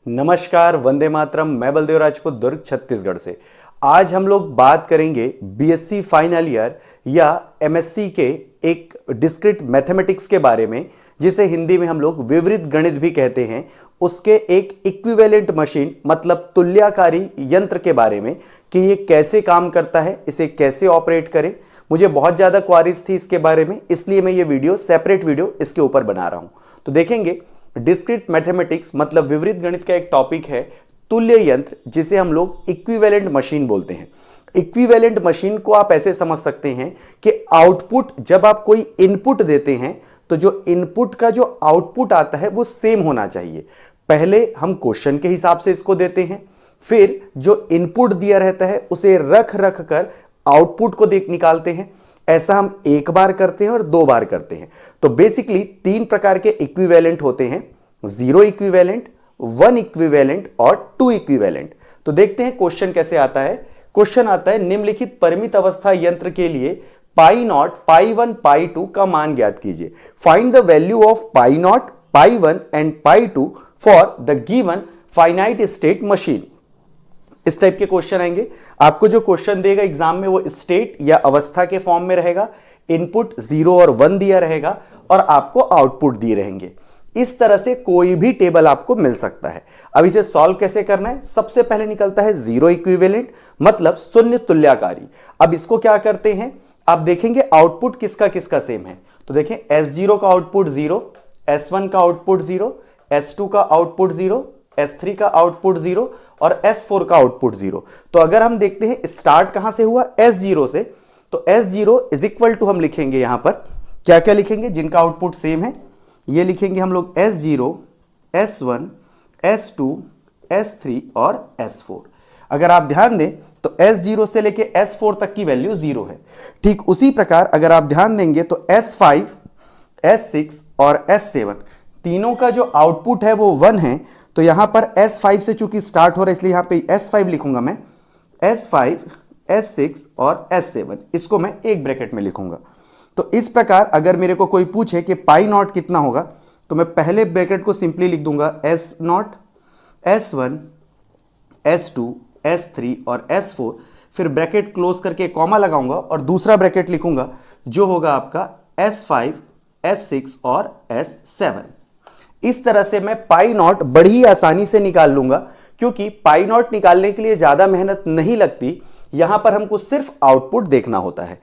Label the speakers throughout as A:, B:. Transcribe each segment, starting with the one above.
A: नमस्कार, वंदे मातरम। मैं बलदेव राजपूत, दुर्ग, छत्तीसगढ़ से। आज हम लोग बात करेंगे बीएससी फाइनल ईयर या एमएससी के एक डिस्क्रीट मैथमेटिक्स के बारे में, जिसे हिंदी में हम लोग विवरित गणित भी कहते हैं। उसके एक इक्विवेलेंट मशीन मतलब तुल्यकारी यंत्र के बारे में कि ये कैसे काम करता है, इसे कैसे ऑपरेट करें। मुझे बहुत ज़्यादा क्वारीज थी इसके बारे में, इसलिए मैं ये वीडियो सेपरेट वीडियो इसके ऊपर बना रहा हूँ। तो देखेंगे डिस्क्रीट मैथमेटिक्स मतलब विवरित गणित का एक टॉपिक है तुल्य यंत्र, जिसे हम लोग इक्विवेलेंट मशीन बोलते हैं। इक्विवेलेंट मशीन को आप ऐसे समझ सकते हैं कि आउटपुट, जब आप कोई इनपुट देते हैं तो जो इनपुट का जो आउटपुट आता है वो सेम होना चाहिए। पहले हम क्वेश्चन के हिसाब से इसको देते हैं, फिर जो इनपुट दिया रहता है उसे रख रख कर आउटपुट को निकालते हैं। ऐसा हम एक बार करते हैं और दो बार करते हैं। तो बेसिकली तीन प्रकार के इक्विवेलेंट होते हैं: जीरो इक्विवेलेंट, वन इक्विवेलेंट और टू इक्विवेलेंट। तो देखते हैं क्वेश्चन कैसे आता है। क्वेश्चन आता है, निम्नलिखित परिमित अवस्था यंत्र के लिए pi naught, pi one, pi two का मान ज्ञात कीजिए। Find the value of pi naught, pi one and pi two for the given finite state machine. इस टाइप के क्वेश्चन आएंगे। आपको जो क्वेश्चन देगा एग्जाम में वो स्टेट या अवस्था के फॉर्म में रहेगा। इनपुट 0 और 1 दिया रहेगा और आपको आउटपुट दिए रहेंगे। इस तरह से कोई भी टेबल आपको मिल सकता है। अब इसे सॉल्व कैसे करना है? सबसे पहले निकलता है जीरो इक्विवेलेंट मतलब शून्य तुल्यकारी। अब इसको क्या करते हैं, आप देखेंगे आउटपुट किसका किसका सेम है। तो देखें, S0 का आउटपुट 0, S1 का आउटपुट 0, S2 का आउटपुट 0, S3 का आउटपुट 0 और S4 का आउटपुट 0। तो अगर हम देखते हैं स्टार्ट कहां से हुआ, S0 से, तो S0 इज इक्वल टू हम लिखेंगे यहां पर क्या क्या लिखेंगे जिनका आउटपुट सेम है। ये लिखेंगे हम लोग S0, S1, S2, S3 और S4। अगर आप ध्यान दें तो S0 से लेके S4 तक की वैल्यू 0 है। ठीक उसी प्रकार अगर आप ध्यान देंगे तो S5, S6 और S7 तीनों का जो आउटपुट है वो 1 है। तो यहां पर S5 से चूंकि स्टार्ट हो रहा है इसलिए यहां पे S5 लिखूंगा मैं। S5, S6 और S7 इसको मैं एक ब्रैकेट में लिखूंगा। तो इस प्रकार अगर मेरे को कोई पूछे कि पाई नॉट कितना होगा तो मैं पहले ब्रैकेट को सिंपली लिख दूंगा S0, S1, S2, S3 और S4, फिर ब्रैकेट क्लोज करके कॉमा लगाऊंगा और दूसरा ब्रैकेट लिखूंगा जो होगा आपका S5, S6 और S7। इस तरह से मैं पाई नॉट बड़ी आसानी से निकाल लूंगा, क्योंकि पाई नॉट निकालने के लिए ज्यादा मेहनत नहीं लगती। यहां पर हमको सिर्फ आउटपुट देखना होता है।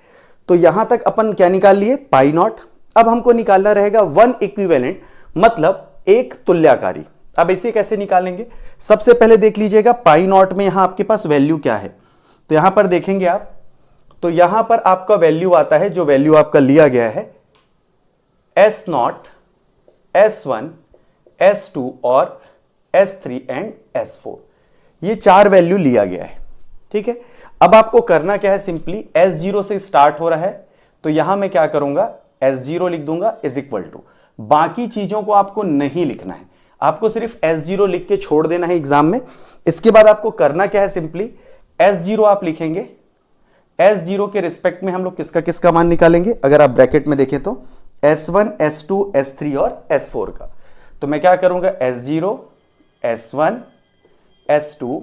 A: तो यहां तक अपन क्या निकाल लिए, पाई नॉट। अब हमको निकालना रहेगा वन इक्विवेलेंट मतलब एक तुल्यकारी। अब इसे कैसे निकालेंगे, सबसे पहले देख लीजिएगा पाई नॉट में यहां आपके पास वैल्यू क्या है। तो यहां पर देखेंगे आप, तो यहां पर आपका वैल्यू आता है, जो वैल्यू आपका लिया गया है S0, S1, S2 और S3 एंड S4। ये चार वैल्यू लिया गया है। ठीक है, अब आपको करना क्या है, सिंपली S0 से स्टार्ट हो रहा है तो यहां मैं क्या करूंगा, S0 लिख दूंगा इज इक्वल टू, बाकी चीजों को आपको नहीं लिखना है, आपको सिर्फ S0 लिख के छोड़ देना है एग्जाम में। इसके बाद आपको करना क्या है, सिंपली S0 आप लिखेंगे। S0 के रिस्पेक्ट में हम लोग किसका किसका मान निकालेंगे, अगर आप ब्रैकेट में देखें तो S1, S2, S3 और S4 का। तो मैं क्या करूंगा, S0, S1, S2,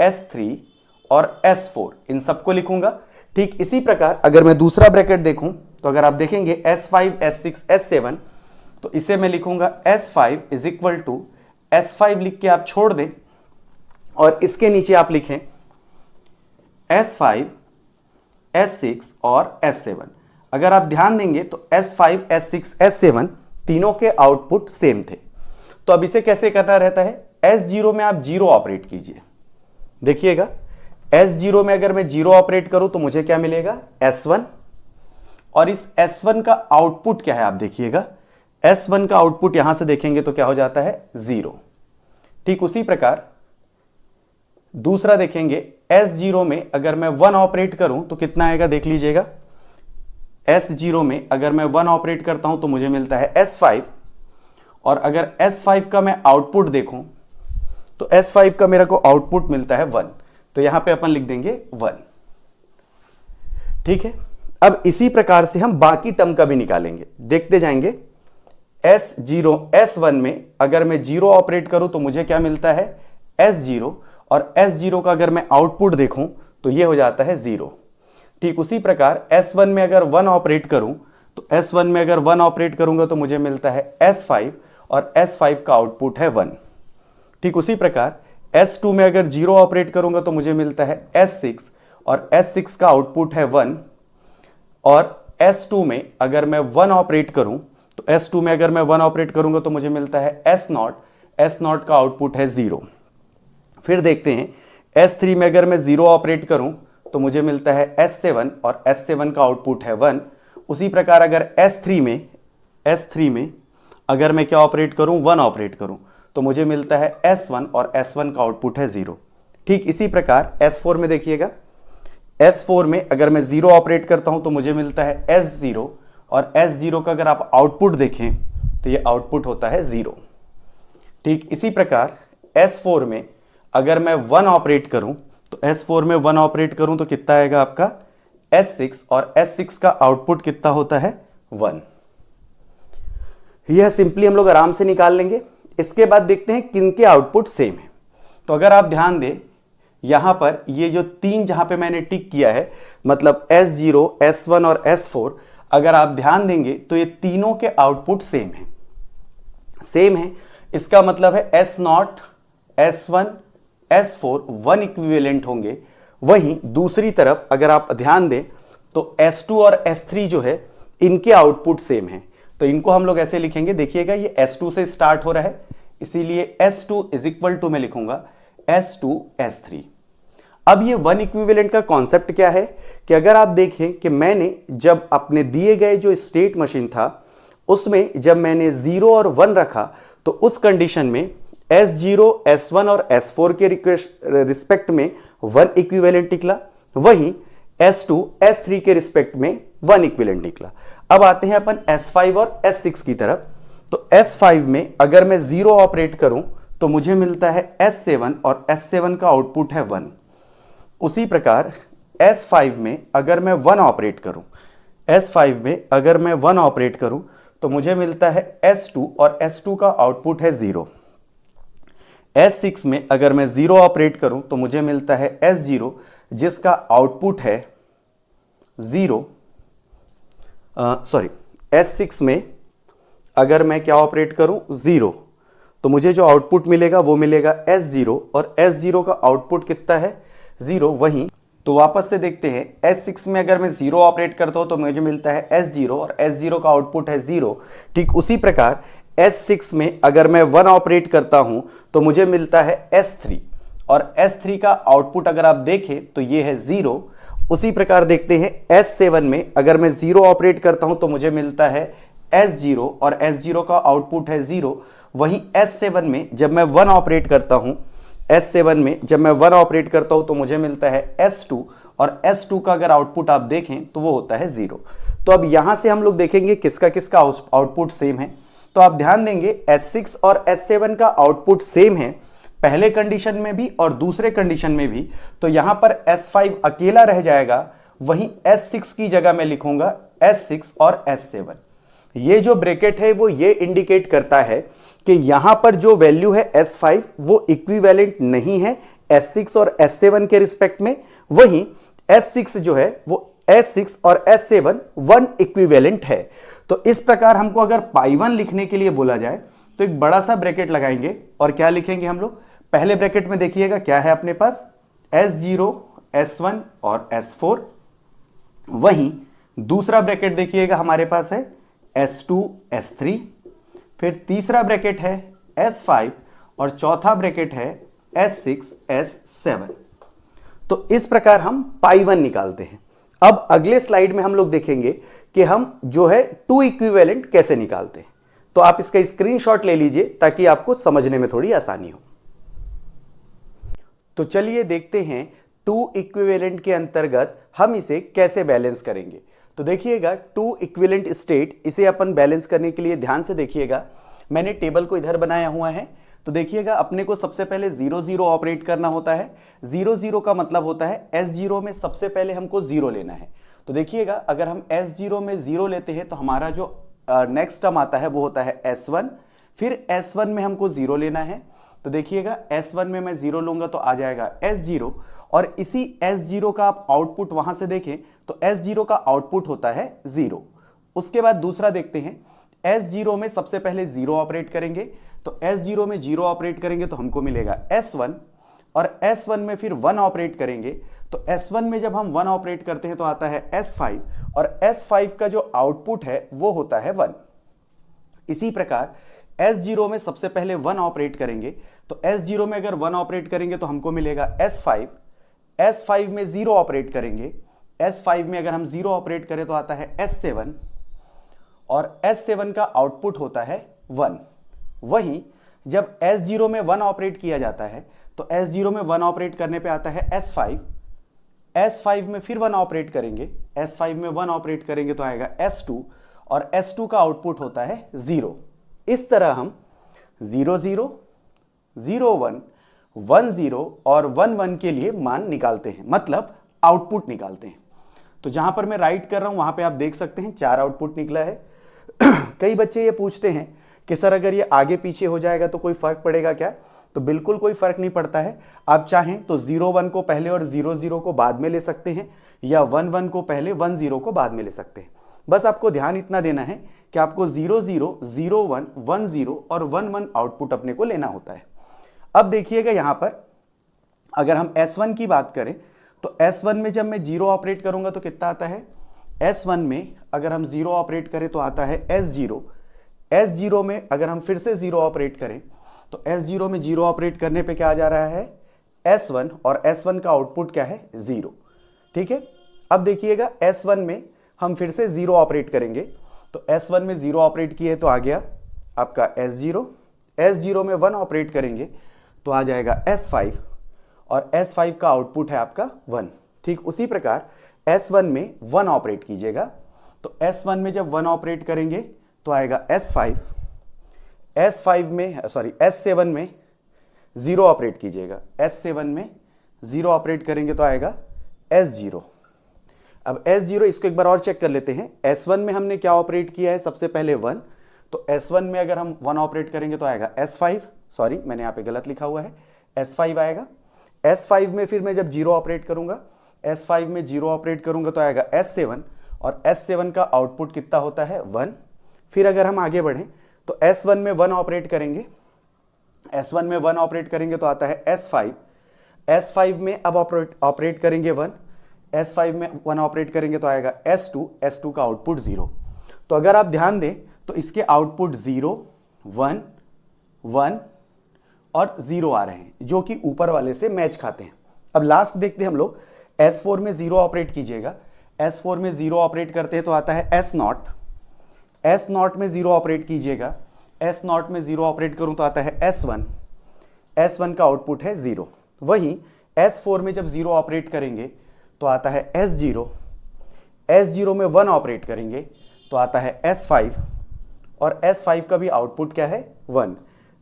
A: S3 और S4 इन सबको लिखूंगा। ठीक इसी प्रकार अगर मैं दूसरा ब्रैकेट देखूं तो अगर आप देखेंगे S5, S6, S7, तो इसे मैं लिखूंगा S5 is equal to, S5 लिख के आप छोड़ दें और इसके नीचे आप लिखें S5, S6 और S7। अगर आप ध्यान देंगे तो S5, S6, S7 तीनों के आउटपुट सेम थे। तो अब इसे कैसे करना रहता है, S0 में आप 0 ऑपरेट कीजिए। देखिएगा S0 में अगर मैं 0 ऑपरेट करूं तो मुझे क्या मिलेगा, S1, और इस S1 का आउटपुट क्या है आप देखिएगा, S1 का आउटपुट यहां से देखेंगे तो क्या हो जाता है, 0। ठीक उसी प्रकार दूसरा देखेंगे, S0 में अगर मैं 1 ऑपरेट करूं तो कितना आएगा देख लीजिएगा। S0 में अगर मैं 1 ऑपरेट करता हूं तो मुझे मिलता है S5, और अगर S5 का मैं आउटपुट देखूं तो S5 का मेरे को आउटपुट मिलता है 1। तो यहां पे अपन लिख देंगे 1। ठीक है, अब इसी प्रकार से हम बाकी टर्म का भी निकालेंगे, देखते जाएंगे। S0 S1 में अगर मैं 0 ऑपरेट करूं तो मुझे क्या मिलता है S0, और S0 का अगर मैं आउटपुट देखूं तो ये हो जाता है 0। ठीक उसी प्रकार S1 में अगर 1 ऑपरेट करूं तो S1 में अगर 1 ऑपरेट करूंगा तो मुझे मिलता है S5, और S5 का आउटपुट है 1। ठीक उसी प्रकार S2 में अगर 0 ऑपरेट करूंगा तो मुझे मिलता है S6, और S6 का आउटपुट है 1। और S2 में अगर मैं 1 ऑपरेट करूं तो S2 में अगर मैं 1 ऑपरेट करूंगा तो मुझे मिलता है S0, S0 का आउटपुट है 0। फिर देखते हैं S3 में अगर मैं 0 ऑपरेट करूं तो मुझे मिलता है S7, और S7 का आउटपुट है 1। उसी प्रकार अगर S3 में अगर मैं क्या ऑपरेट करूं 1 ऑपरेट करूं तो मुझे मिलता है S1, और S1 का आउटपुट है 0। ठीक इसी प्रकार S4 में देखिएगा, S4 में अगर मैं 0 ऑपरेट करता हूं तो मुझे मिलता है S0, और S0 का अगर आप आउटपुट देखें तो ये आउटपुट होता है 0। ठीक इसी प्रकार S4 में अगर मैं 1 ऑपरेट करूं तो S4 में 1 ऑपरेट करूं तो कितना आएगा आपका S6, और S6 का आउटपुट कितना होता है 1। यह सिंपली हम लोग आराम से निकाल लेंगे। इसके बाद देखते हैं किनके आउटपुट सेम है। तो अगर आप ध्यान दें यहां पर ये जो 3 जहां पे मैंने टिक किया है, मतलब S0, S1 और S4, अगर आप ध्यान देंगे तो ये तीनों के आउटपुट सेम है। इसका मतलब है S0, S1, S4 1 इक्विवेलेंट होंगे। वहीं दूसरी तरफ अगर आप ध्यान दें तो S2 और S3 जो है इनके आउटपुट सेम है। तो इनको हम लोग ऐसे लिखेंगे, देखिएगा ये S2 से स्टार्ट हो रहा है, इसीलिए S2 इज इक्वल टू मैं लिखूंगा S2 S3। अब ये 1 इक्विवेलेंट का कॉन्सेप्ट क्या है कि अगर आप देखें कि मैंने जब अपने दिए गए जो स्टेट मशीन था उसमें जब मैंने 0 और 1 रखा तो उस कंडीशन में S0, S1 और S4 के रिस्पेक्ट में 1 इक्विवेलेंट निकला, वहीं S2, S3 के रिस्पेक्ट में 1 इक्विवेलेंट निकला। अब आते हैं अपन S5 और S6 की तरफ। तो S5 में अगर मैं 0 ऑपरेट करूं तो मुझे मिलता है S7, और S7 का आउटपुट है 1। उसी प्रकार S5 में अगर मैं 1 ऑपरेट करूं, S5 में अगर मैं 1 ऑपरेट करूं तो मुझे मिलता है S2, और S2 का आउटपुट है 0। S6 में अगर मैं 0 ऑपरेट करूं तो मुझे मिलता है S0, जिसका आउटपुट है 0। S6 में अगर मैं क्या ऑपरेट करूं 0, तो मुझे जो आउटपुट मिलेगा वो मिलेगा S0, और S0 का आउटपुट कितना है 0। वहीं तो वापस से देखते हैं S6 में अगर मैं 0 ऑपरेट करता हूं तो मुझे मिलता है S0, और S0 का आउटपुट है 0। ठीक उसी प्रकार S6 में अगर मैं 1 ऑपरेट करता हूं तो मुझे मिलता है S3, और S3 का आउटपुट अगर आप देखें तो ये है 0। उसी प्रकार देखते हैं S7 में अगर मैं 0 ऑपरेट करता हूं तो मुझे मिलता है S0, और S0 का आउटपुट है 0। वहीं S7 में जब मैं 1 ऑपरेट करता हूं, S7 में जब मैं 1 ऑपरेट करता हूं तो मुझे मिलता है S2, और S2 का अगर आउटपुट आप देखें तो वो होता है 0। तो अब यहां से हम लोग देखेंगे किसका किसका आउटपुट सेम है। तो आप ध्यान देंगे S6 और S7 का आउटपुट सेम है, पहले कंडीशन में भी और दूसरे कंडीशन में भी। तो यहां पर S5 अकेला रह जाएगा, वहीं S6 की जगह मैं लिखूंगा S6 और S7। ये जो ब्रैकेट है वो ये इंडिकेट करता है कि यहां पर जो वैल्यू है S5 वो इक्विवेलेंट नहीं है S6 और S7 के रिस्पेक्ट में, वहीं S6 जो है वो S6 और S7 1 इक्विवेलेंट है। तो इस प्रकार हमको अगर पाई1 लिखने के लिए बोला जाए तो एक बड़ा सा ब्रैकेट लगाएंगे, और क्या लिखेंगे हम लोग, पहले ब्रैकेट में देखिएगा क्या है अपने पास S0, S1 और S4। वहीं दूसरा ब्रैकेट देखिएगा हमारे पास है S2, S3। फिर तीसरा ब्रैकेट है S5, और चौथा ब्रैकेट है S6, S7। तो इस प्रकार हम पाई1 निकालते हैं। अब अगले स्लाइड में हम लोग देखेंगे कि हम जो है 2 इक्विवेलेंट कैसे निकालते हैं। तो आप इसका स्क्रीनशॉट ले लीजिए ताकि आपको समझने में थोड़ी आसानी हो। तो चलिए देखते हैं 2 इक्विवेलेंट के अंतर्गत हम इसे कैसे बैलेंस करेंगे। तो देखिएगा 2 इक्विवेलेंट स्टेट, इसे अपन बैलेंस करने के लिए ध्यान से देखिएगा, मैंने टेबल को इधर बनाया हुआ है। तो देखिएगा अपने को सबसे पहले 0 0 ऑपरेट करना होता है। 0 0 का मतलब होता है S0 में सबसे पहले हमको 0 लेना है। तो देखिएगा अगर हम S0 में 0 लेते हैं तो हमारा जो नेक्स्ट टर्म आता है वो होता है S1, फिर S1 में हमको 0 लेना है, तो देखिएगा S1 में मैं 0 लूंगा तो आ जाएगा S0, और इसी S0 का आप आउटपुट वहां से देखें तो S0 का आउटपुट होता है 0। उसके बाद दूसरा देखते हैं, S0 में सबसे पहले 0 ऑपरेट करेंगे, तो S0 में 0 ऑपरेट करेंगे तो हमको मिलेगा S1, और S1 में फिर 1 ऑपरेट करेंगे, तो S1 में जब हम 1 ऑपरेट करते हैं तो आता है S5, और S5 का जो आउटपुट है वो होता है 1। इसी प्रकार S0 में सबसे पहले 1 ऑपरेट करेंगे, तो S0 में अगर 1 ऑपरेट करेंगे तो हमको मिलेगा S5, S5 में 0 ऑपरेट करेंगे, S5 में अगर हम 0 ऑपरेट करें तो आता है S7, और S7 का आउटपुट होता है 1। वहीं जब S0 में 1 ऑपरेट किया जाता है तो S0 में 1 ऑपरेट करने पे आता है S5, S5 में फिर 1 ऑपरेट करेंगे, S5 में 1 ऑपरेट करेंगे तो आएगा S2, और S2 का आउटपुट होता है 0। इस तरह हम 0 0 0 1 1 0 और 1 1 के लिए मान निकालते हैं, मतलब आउटपुट निकालते हैं। तो जहां पर मैं राइट कर रहा हूं वहां पे आप देख सकते हैं 4 आउटपुट निकला है। कई बच्चे ये पूछते हैं कि सर अगर ये आगे पीछे हो जाएगा तो कोई फर्क पड़ेगा क्या? तो बिल्कुल कोई फर्क नहीं पड़ता है। आप चाहें तो 0 1 को पहले और 0 0 को बाद में ले सकते हैं, या 1 1 को पहले 1 0 को बाद में ले सकते हैं। बस आपको ध्यान इतना देना है कि आपको 0 0 0 1 1 0 और 1 1 आउटपुट अपने को लेना होता है। अब देखिएगा यहां पर अगर हम S1 की बात करें तो S1 में जब मैं 0 ऑपरेट करूंगा तो कितना आता है? S1 में अगर हम 0 ऑपरेट करें तो आता है S0। S0 में अगर हम फिर से 0 ऑपरेट करें तो S0 में 0 ऑपरेट करने पे क्या आ जा रहा है? S1, और S1 का आउटपुट क्या है? 0। ठीक है, अब देखिएगा S1 में हम फिर से 0 ऑपरेट करेंगे, तो S1 में 0 ऑपरेट किए तो आ गया आपका S0, S0 में 1 ऑपरेट करेंगे तो आ जाएगा S5, और S5 का आउटपुट है आपका 1। ठीक उसी प्रकार S1 में 1 ऑपरेट कीजिएगा, तो S1 में जब 1 ऑपरेट करेंगे तो आएगा S5, S7 में 0 ऑपरेट कीजिएगा, S7 में 0 ऑपरेट करेंगे तो आएगा S0। अब S0 इसको एक बार और चेक कर लेते हैं। S1 में हमने क्या ऑपरेट किया है? सबसे पहले 1, तो S1 में अगर हम 1 ऑपरेट करेंगे तो आएगा S5, सॉरी मैंने यहाँ पे गलत लिखा हुआ है, S5 आएगा। S5 में फिर मैं जब 0 ऑपरेट करूंगा, S5 में 0 ऑपरेट करूंगा तो आएगा S7, और S7 का आउटपुट कितना होता है? 1। फिर अगर हम आगे बढ़ें तो S1 में 1 ऑपरेट करेंगे, S1 में 1 ऑपरेट करेंगे तो आता है S5, S5 में अब ऑपरेट करेंगे 1, S5 में 1 ऑपरेट करेंगे तो आएगा S2, S2 का आउटपुट 0। तो अगर आप ध्यान दें तो इसके आउटपुट 0 1 1 और 0 आ रहे हैं, जो कि ऊपर वाले से मैच खाते हैं। अब लास्ट देखते हैं हम लोग, S4 में 0 ऑपरेट कीजिएगा, S4 में 0 ऑपरेट करते हैं तो आता है S0, S0 में 0 ऑपरेट कीजिएगा, S0 में 0 ऑपरेट करूं तो आता है S1, S1 का आउटपुट है 0। वहीं S4 में जब 0 ऑपरेट करेंगे तो आता है S0, S0 में 1 ऑपरेट करेंगे तो आता है S5, और S5 का भी आउटपुट क्या है? 1।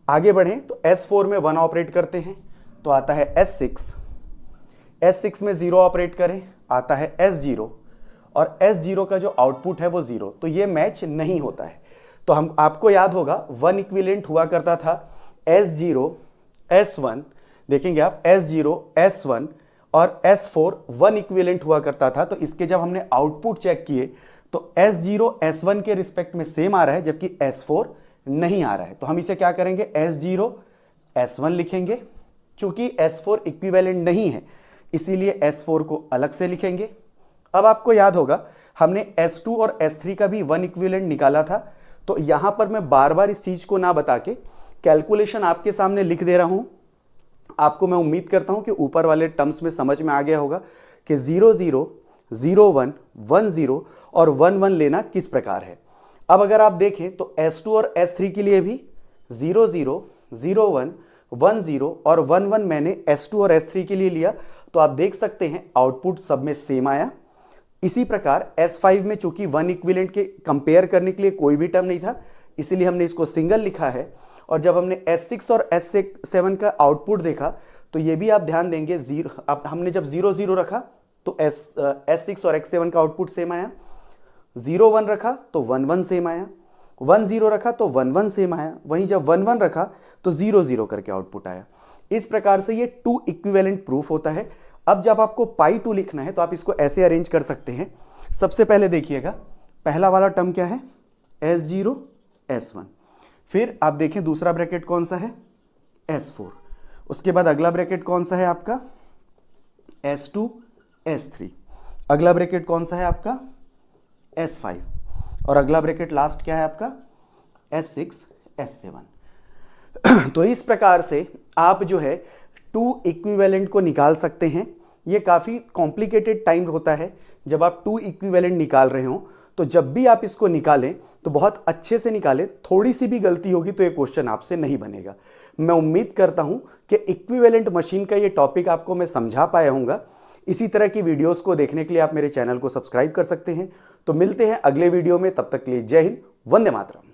A: आगे बढ़ें तो S4 में 1 ऑपरेट करते हैं तो आता है S6, S6 में 0 ऑपरेट करें आता है S0, और S0 का जो आउटपुट है वो 0। तो ये मैच नहीं होता है। तो हम आपको याद होगा 1 इक्विवेलेंट हुआ करता था S0 S1, देखेंगे आप S0 S1 और S4 1 इक्विवेलेंट हुआ करता था। तो इसके जब हमने आउटपुट चेक किए तो S0 S1 के रिस्पेक्ट में सेम आ रहा है, जबकि S4 नहीं आ रहा है। तो हम इसे क्या करेंगे? S0 S1 लिखेंगे। चूंकि S4 इक्विवेलेंट नहीं है इसीलिए S4 को अलग से लिखेंगे। अब आपको याद होगा हमने S2 और S3 का भी 1 इक्विवेलेंट निकाला था। तो यहां पर मैं बार बार इस चीज को ना बता के कैलकुलेशन आपके सामने लिख दे रहा हूं। आपको मैं उम्मीद करता हूं कि ऊपर वाले टर्म्स में समझ में आ गया होगा कि 0 0 0 1 1 0 और 1 1 लेना किस प्रकार है। अब अगर आप देखें तो S2 और S3 के लिए भी 0 0 0 1 1 0 और 1 1 मैंने S2 और S3 के लिए लिया। तो आप देख सकते हैं आउटपुट सब में सेम आया। इसी प्रकार S5 में चूंकि 1 इक्विवेलेंट के कंपेयर करने के लिए कोई भी टर्म नहीं था इसीलिए हमने इसको सिंगल लिखा है। और जब हमने S6 और S7 का आउटपुट देखा तो ये भी आप ध्यान देंगे अब हमने जब 0 0 रखा तो S6 और X7 का आउटपुट सेम आया, 0 1 रखा तो 1 1 सेम आया, 1 0 रखा तो 1 1 सेम आया, वहीं जब 1 1 रखा तो 0 0 करके आउटपुट आया। इस प्रकार से ये 2 इक्विवेलेंट प्रूफ होता है। अब जब आपको पाई 2 लिखना है तो आप इसको ऐसे अरेंज कर सकते हैं। सबसे पहले देखिएगा, पहला वाला टर्म क्या है, S0 S1, फिर आप देखें दूसरा ब्रैकेट कौन सा है, S4, उसके बाद अगला ब्रैकेट कौन सा है आपका, S2 S3, अगला ब्रैकेट कौन सा है आपका, S5, और अगला ब्रैकेट लास्ट क्या है आपका, S6 S7। तो इस प्रकार से आप जो है 2 इक्विवेलेंट को निकाल सकते हैं। ये काफ़ी कॉम्प्लिकेटेड टाइम होता है जब आप 2 इक्विवेलेंट निकाल रहे हो, तो जब भी आप इसको निकालें तो बहुत अच्छे से निकालें। थोड़ी सी भी गलती होगी तो ये क्वेश्चन आपसे नहीं बनेगा। मैं उम्मीद करता हूँ कि इक्विवेलेंट मशीन का ये टॉपिक आपको मैं समझा पाया हूँगा। इसी तरह की वीडियोस को देखने के लिए आप मेरे चैनल को सब्सक्राइब कर सकते हैं। तो मिलते हैं अगले वीडियो में, तब तक के लिए जय हिंद, वंदे मातरम।